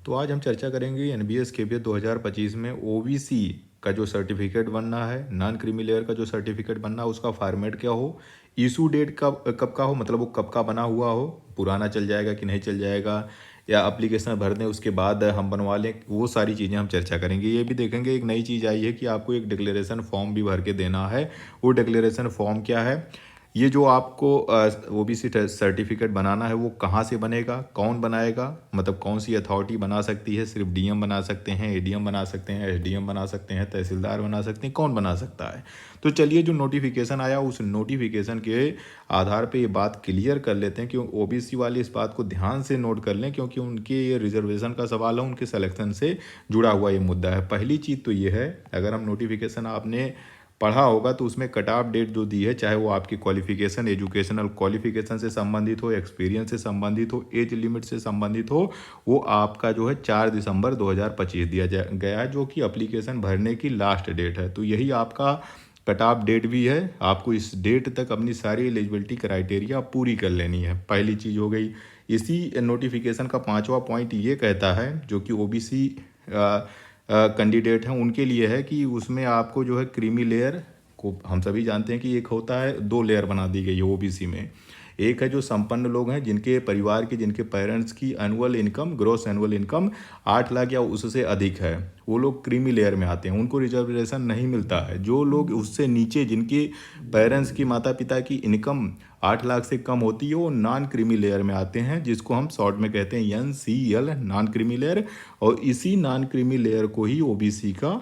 तो आज हम चर्चा करेंगे एनबीएस केवीएस 2025 में ओबीसी का जो सर्टिफिकेट बनना है, नॉन क्रीमी लेयर का जो सर्टिफिकेट बनना है उसका फॉर्मेट क्या हो, इशू डेट कब कब का हो, मतलब वो कब का बना हुआ हो, पुराना चल जाएगा कि नहीं चल जाएगा, या एप्लीकेशन भर दें उसके बाद हम बनवा लें, वो सारी चीज़ें हम चर्चा करेंगे। ये भी देखेंगे एक नई चीज़ आई है कि आपको एक डिक्लेरेशन फॉर्म भी भर के देना है। वो डिक्लेरेशन फॉर्म क्या है, ये जो आपको ओबीसी सर्टिफिकेट बनाना है वो कहाँ से बनेगा, कौन बनाएगा, मतलब कौन सी अथॉरिटी बना सकती है, सिर्फ डीएम बना सकते हैं, एडीएम बना सकते हैं, एसडीएम बना सकते हैं, तहसीलदार बना सकते हैं, कौन बना सकता है। तो चलिए जो नोटिफिकेशन आया उस नोटिफिकेशन के आधार पे ये बात क्लियर कर लेते हैं कि ओबीसी वाले इस बात को ध्यान से नोट कर लें, क्योंकि उनके ये रिजर्वेशन का सवाल है, उनके सिलेक्शन से जुड़ा हुआ ये मुद्दा है। पहली चीज़ तो ये है, अगर हम नोटिफिकेशन आपने पढ़ा होगा तो उसमें कट ऑफ डेट जो दी है, चाहे वो आपकी क्वालिफिकेशन, एजुकेशनल क्वालिफिकेशन से संबंधित हो, एक्सपीरियंस से संबंधित हो, एज लिमिट से संबंधित हो, वो आपका जो है 4 दिसंबर 2025 दिया गया है, जो कि एप्लीकेशन भरने की लास्ट डेट है। तो यही आपका कट ऑफ डेट भी है। आपको इस डेट तक अपनी सारी एलिजिबिलिटी क्राइटेरिया पूरी कर लेनी है। पहली चीज़ हो गई। इसी नोटिफिकेशन का 5वां पॉइंट ये कहता है, जो कि ओबीसी कैंडिडेट हैं उनके लिए है, कि उसमें आपको जो है क्रीमी लेयर को, हम सभी जानते हैं कि एक होता है, 2 लेयर बना दी गई है ओबीसी में। एक है जो संपन्न लोग हैं, जिनके परिवार की, जिनके पेरेंट्स की annual income, gross annual income 8 lakh या उससे अधिक है, वो लोग क्रीमी लेयर में आते हैं, उनको रिजर्वेशन नहीं मिलता है। जो लोग उससे नीचे, जिनके पेरेंट्स की, माता पिता की इनकम 8 लाख से कम होती है, वो नॉन क्रीमी लेयर में आते हैं, जिसको हम शॉर्ट में कहते हैं NCL, नॉन क्रीमी लेयर। और इसी नॉन क्रीमी लेयर को ही ओबीसी का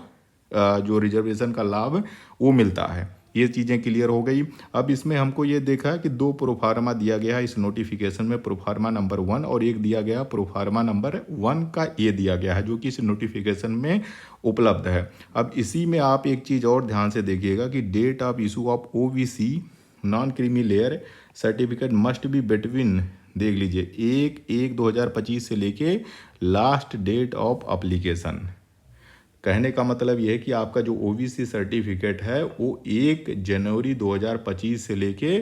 जो रिजर्वेशन का लाभ वो मिलता है। ये चीज़ें क्लियर हो गई। अब इसमें हमको ये देखा है कि 2 प्रोफार्मा दिया गया है इस नोटिफिकेशन में, प्रोफार्मा नंबर 1 और एक दिया गया प्रोफार्मा नंबर 1 का ये दिया गया है, जो कि इस नोटिफिकेशन में उपलब्ध है। अब इसी में आप एक चीज़ और ध्यान से देखिएगा कि date of issue of OBC non creamy layer certificate must be between, देख लीजिए, 1/1/2025 से लेके लास्ट डेट ऑफ अप्लीकेशन। कहने का मतलब यह है कि आपका जो ओबीसी सर्टिफिकेट है वो 1 जनवरी 2025 से लेके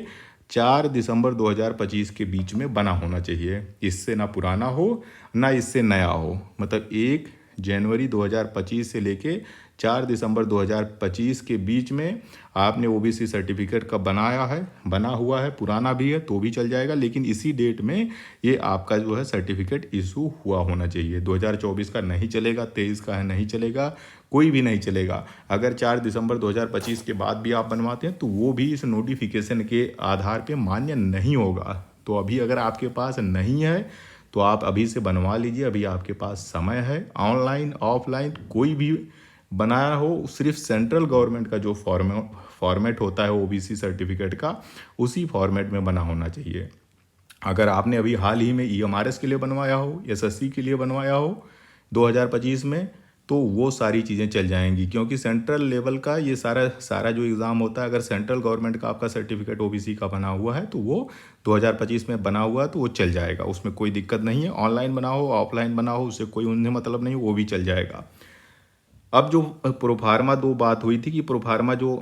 4 दिसंबर 2025 के बीच में बना होना चाहिए। इससे ना पुराना हो ना इससे नया हो। मतलब 1 जनवरी 2025 से लेके 4 दिसंबर 2025 के बीच में आपने ओबीसी सर्टिफिकेट का बनाया है, बना हुआ है, पुराना भी है तो भी चल जाएगा, लेकिन इसी डेट में ये आपका जो है सर्टिफिकेट इशू हुआ होना चाहिए। 2024 का नहीं चलेगा, 23 का है नहीं चलेगा, कोई भी नहीं चलेगा। अगर 4 दिसंबर 2025 के बाद भी आप बनवाते हैं तो वो भी इस नोटिफिकेशन के आधार पे मान्य नहीं होगा। तो अभी अगर आपके पास नहीं है तो आप अभी से बनवा लीजिए, अभी आपके पास समय है। ऑनलाइन ऑफलाइन कोई भी बनाया हो, सिर्फ सेंट्रल गवर्नमेंट का जो फॉर्मेट होता है ओबीसी सर्टिफिकेट का, उसी फॉर्मेट में बना होना चाहिए। अगर आपने अभी हाल ही में ईएमआरएस के लिए बनवाया हो, एसएससी के लिए बनवाया हो 2025 में, तो वो सारी चीज़ें चल जाएंगी, क्योंकि सेंट्रल लेवल का ये सारा जो एग्ज़ाम होता है, अगर सेंट्रल गवर्नमेंट का आपका सर्टिफिकेट ओबीसी का बना हुआ है तो वो 2025 में बना हुआ है तो वो चल जाएगा, उसमें कोई दिक्कत नहीं है। ऑनलाइन बना हो, ऑफलाइन बना हो, उससे कोई उन्हें मतलब नहीं, वो भी चल जाएगा। अब जो प्रोफार्मा 2 बात हुई थी कि प्रोफार्मा जो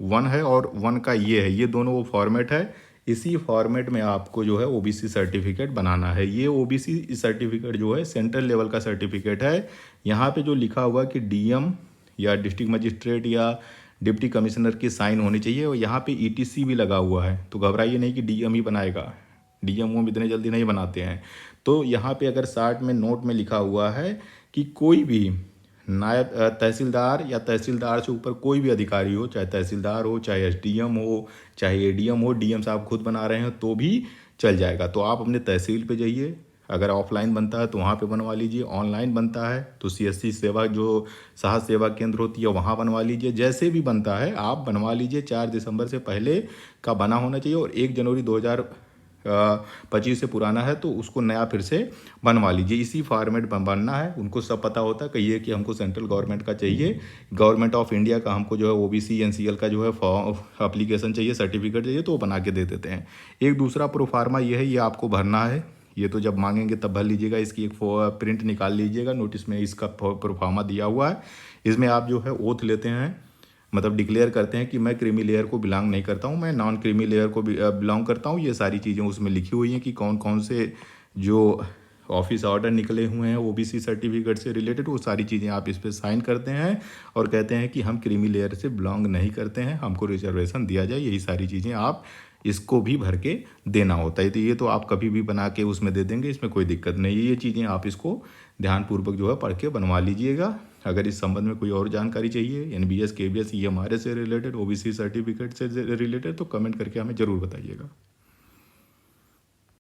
1 है और 1 का ये है, ये दोनों वो फॉर्मेट है। इसी फॉर्मेट में आपको जो है ओबीसी सर्टिफिकेट बनाना है। ये ओबीसी सर्टिफिकेट जो है सेंट्रल लेवल का सर्टिफिकेट है। यहाँ पे जो लिखा हुआ कि डीएम या डिस्ट्रिक्ट मजिस्ट्रेट या डिप्टी कमिश्नर की साइन होनी चाहिए, और यहाँ पे ईटीसी भी लगा हुआ है। तो घबराइए नहीं कि डीएम ही बनाएगा, डीएम वो इतने जल्दी नहीं बनाते हैं। तो यहाँ पे अगर 60 में नोट में लिखा हुआ है कि कोई भी नायब तहसीलदार या तहसीलदार से ऊपर कोई भी अधिकारी हो, चाहे तहसीलदार हो, चाहे एसडीएम हो, चाहे एडीएम हो, डीएम साहब खुद बना रहे हैं तो भी चल जाएगा। तो आप अपने तहसील पे जाइए, अगर ऑफलाइन बनता है तो वहाँ पे बनवा लीजिए, ऑनलाइन बनता है तो सीएससी सेवा जो साहस सेवा केंद्र होती है वहाँ बनवा लीजिए। जैसे भी बनता है आप बनवा लीजिए, 4 दिसंबर से पहले का बना होना चाहिए, और 1 जनवरी 2025 से पुराना है तो उसको नया फिर से बनवा लीजिए। इसी फॉर्मेट में बनना है। उनको सब पता होता है, कहिए कि हमको सेंट्रल गवर्नमेंट का चाहिए, गवर्नमेंट ऑफ इंडिया का हमको जो है ओबीसी एनसीएल का जो है एप्लीकेशन चाहिए, सर्टिफिकेट चाहिए, तो वो बना के दे देते हैं। एक दूसरा प्रोफार्मा ये है, ये आपको भरना है। ये तो जब मांगेंगे तब भर लीजिएगा, इसकी एक प्रिंट निकाल लीजिएगा, नोटिस में इसका प्रोफार्मा दिया हुआ है। इसमें आप जो है ओथ लेते हैं, मतलब डिक्लेयर करते हैं कि मैं क्रीमी लेयर को बिलोंग नहीं करता हूँ, मैं नॉन क्रीमी लेयर को बिलोंग करता हूँ। ये सारी चीज़ें उसमें लिखी हुई हैं कि कौन कौन से जो ऑफिस ऑर्डर निकले हुए हैं ओबीसी सर्टिफिकेट से रिलेटेड, वो सारी चीज़ें आप इस पर साइन करते हैं और कहते हैं कि हम क्रीमी लेयर से बिलोंग नहीं करते हैं, हमको रिजर्वेशन दिया जाए। यही सारी चीज़ें आप इसको भी भर के देना होता है। तो ये तो आप कभी भी बना के उसमें दे देंगे, इसमें कोई दिक्कत नहीं है। ये चीज़ें आप इसको ध्यानपूर्वक जो है पढ़ के बनवा लीजिएगा। अगर इस संबंध में कोई और जानकारी चाहिए एनबीएस केबीएस ईएमआरएस से रिलेटेड, ओबीसी सर्टिफिकेट से रिलेटेड, तो कमेंट करके हमें ज़रूर बताइएगा।